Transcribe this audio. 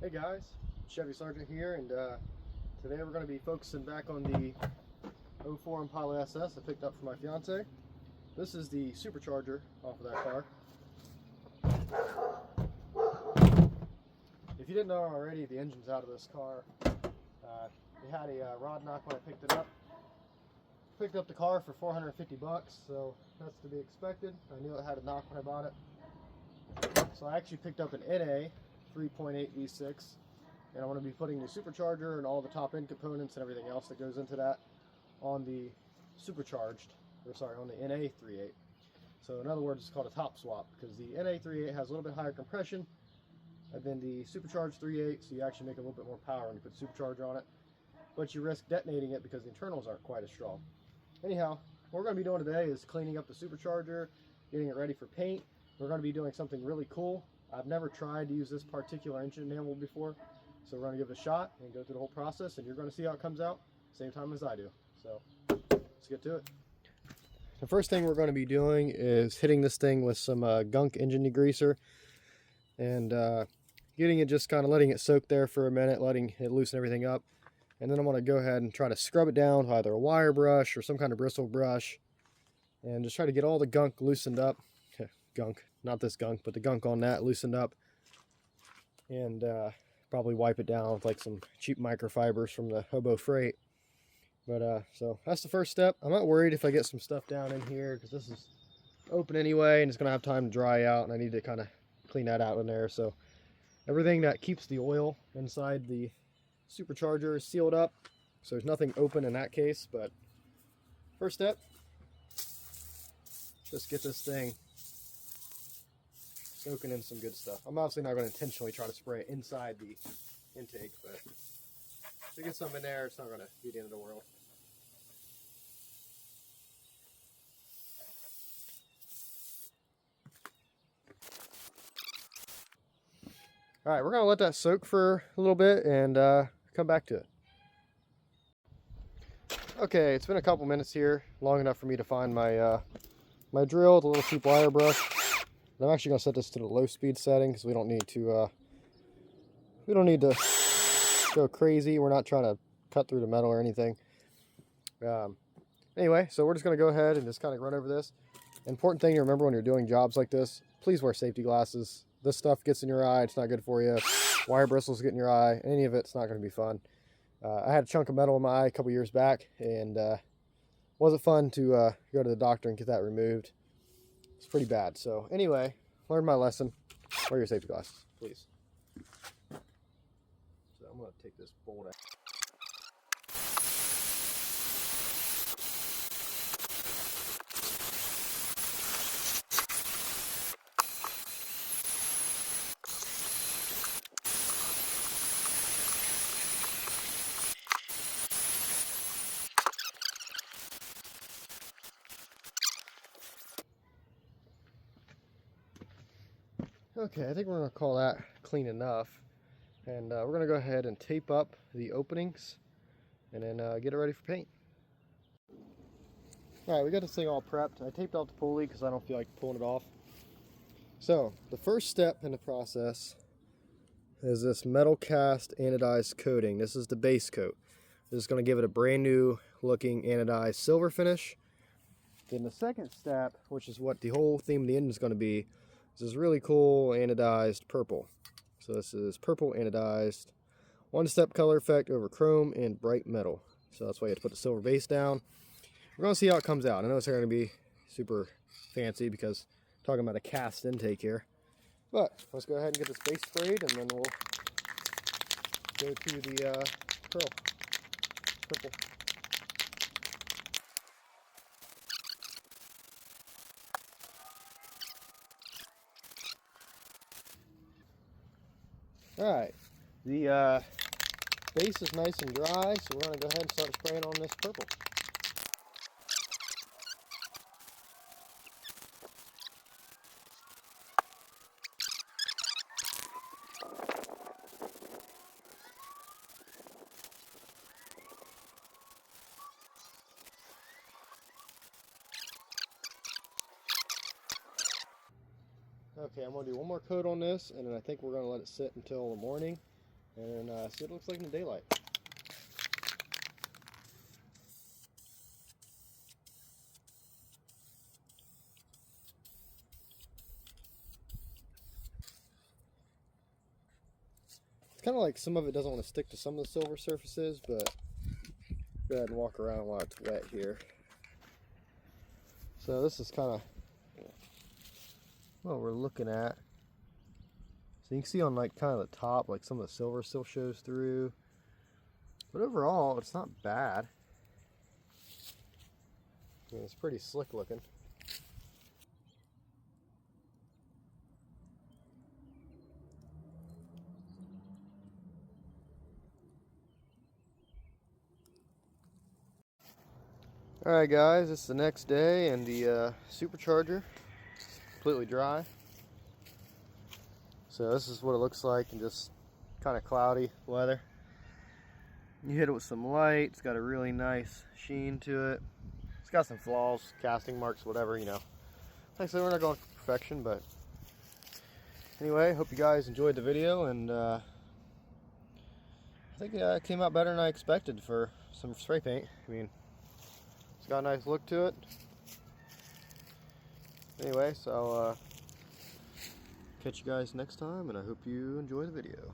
Hey guys, Chevy Sergeant here, and today we're going to be focusing back on the 04 Impala SS I picked up for my fiance. This is the supercharger off of that car. If you didn't know already, the engine's out of this car. It had a rod knock when I picked it up. Picked up the car for 450 bucks, so that's to be expected. I knew it had a knock when I bought it. So I actually picked up an NA 3.8 V6, and I'm going to be putting the supercharger and all the top end components and everything else that goes into that on the on the NA 3.8. So in other words, it's called a top swap, because the NA 3.8 has a little bit higher compression than the supercharged 3.8, so you actually make a little bit more power when you put supercharger on it, but you risk detonating it because the internals aren't quite as strong. Anyhow, what we're going to be doing today is cleaning up the supercharger, getting it ready for paint. We're going to be doing something really cool. I've never tried to use this particular engine enamel before, so we're going to give it a shot and go through the whole process, and you're going to see how it comes out same time as I do. So let's get to it. The first thing we're going to be doing is hitting this thing with some gunk engine degreaser, and getting it, just kind of letting it soak there for a minute, letting it loosen everything up. And then I'm going to go ahead and try to scrub it down with either a wire brush or some kind of bristle brush, and just try to get all the gunk loosened up. Gunk, not this gunk, but the gunk on that loosened up, and probably wipe it down with like some cheap microfibers from the Hobo Freight. But so that's the first step. I'm not worried if I get some stuff down in here, because this is open anyway and it's going to have time to dry out, and I need to kind of clean that out in there. So everything that keeps the oil inside the supercharger is sealed up, so there's nothing open in that case. But first step, just get this thing soaking in some good stuff. I'm obviously not going to intentionally try to spray it inside the intake, but if you get some in there, it's not going to be the end of the world. All right, we're going to let that soak for a little bit and come back to it. Okay, it's been a couple minutes here, long enough for me to find my my drill, the little cheap wire brush. I'm actually going to set this to the low speed setting, because we don't need to go crazy. We're not trying to cut through the metal or anything. Anyway, so we're just going to go ahead and just kind of run over this. Important thing to remember when you're doing jobs like this: please wear safety glasses. This stuff gets in your eye, it's not good for you. Wire bristles get in your eye, any of it's not going to be fun. I had a chunk of metal in my eye a couple years back, and wasn't fun to go to the doctor and get that removed. It's pretty bad. So anyway, learned my lesson. Wear your safety glasses, please. So I'm going to take this bolt out. Okay, I think we're going to call that clean enough. And we're going to go ahead and tape up the openings, and then get it ready for paint. Alright, we got this thing all prepped. I taped out the pulley because I don't feel like pulling it off. So, the first step in the process is this metal cast anodized coating. This is the base coat. This is going to give it a brand new looking anodized silver finish. Then the second step, which is what the whole theme of the engine is going to be, is this really cool anodized purple. So this is purple anodized, one-step color effect over chrome and bright metal. So that's why you have to put the silver base down. We're going to see how it comes out. I know it's not going to be super fancy because I'm talking about a cast intake here. But let's go ahead and get this base sprayed, and then we'll go to the purple. Alright, the base is nice and dry, so we're going to go ahead and start spraying on this purple. Okay, I'm going to do one more coat on this, and then I think we're going to let it sit until the morning. and see what it looks like in the daylight. It's kind of like some of it doesn't want to stick to some of the silver surfaces, but go ahead and walk around while it's wet here. So this is kind of what we're looking at. So you can see on like kind of the top, like some of the silver still shows through. But overall, it's not bad. I mean, it's pretty slick looking. Alright guys, it's the next day and the supercharger is completely dry. So this is what it looks like in just kind of cloudy weather. You hit it with some light, it's got a really nice sheen to it. It's got some flaws, casting marks, whatever, you know. Like I said, we're not going for perfection, but anyway, hope you guys enjoyed the video, and I think it came out better than I expected for some spray paint. I mean, it's got a nice look to it. Anyway, so catch you guys next time, and I hope you enjoy the video.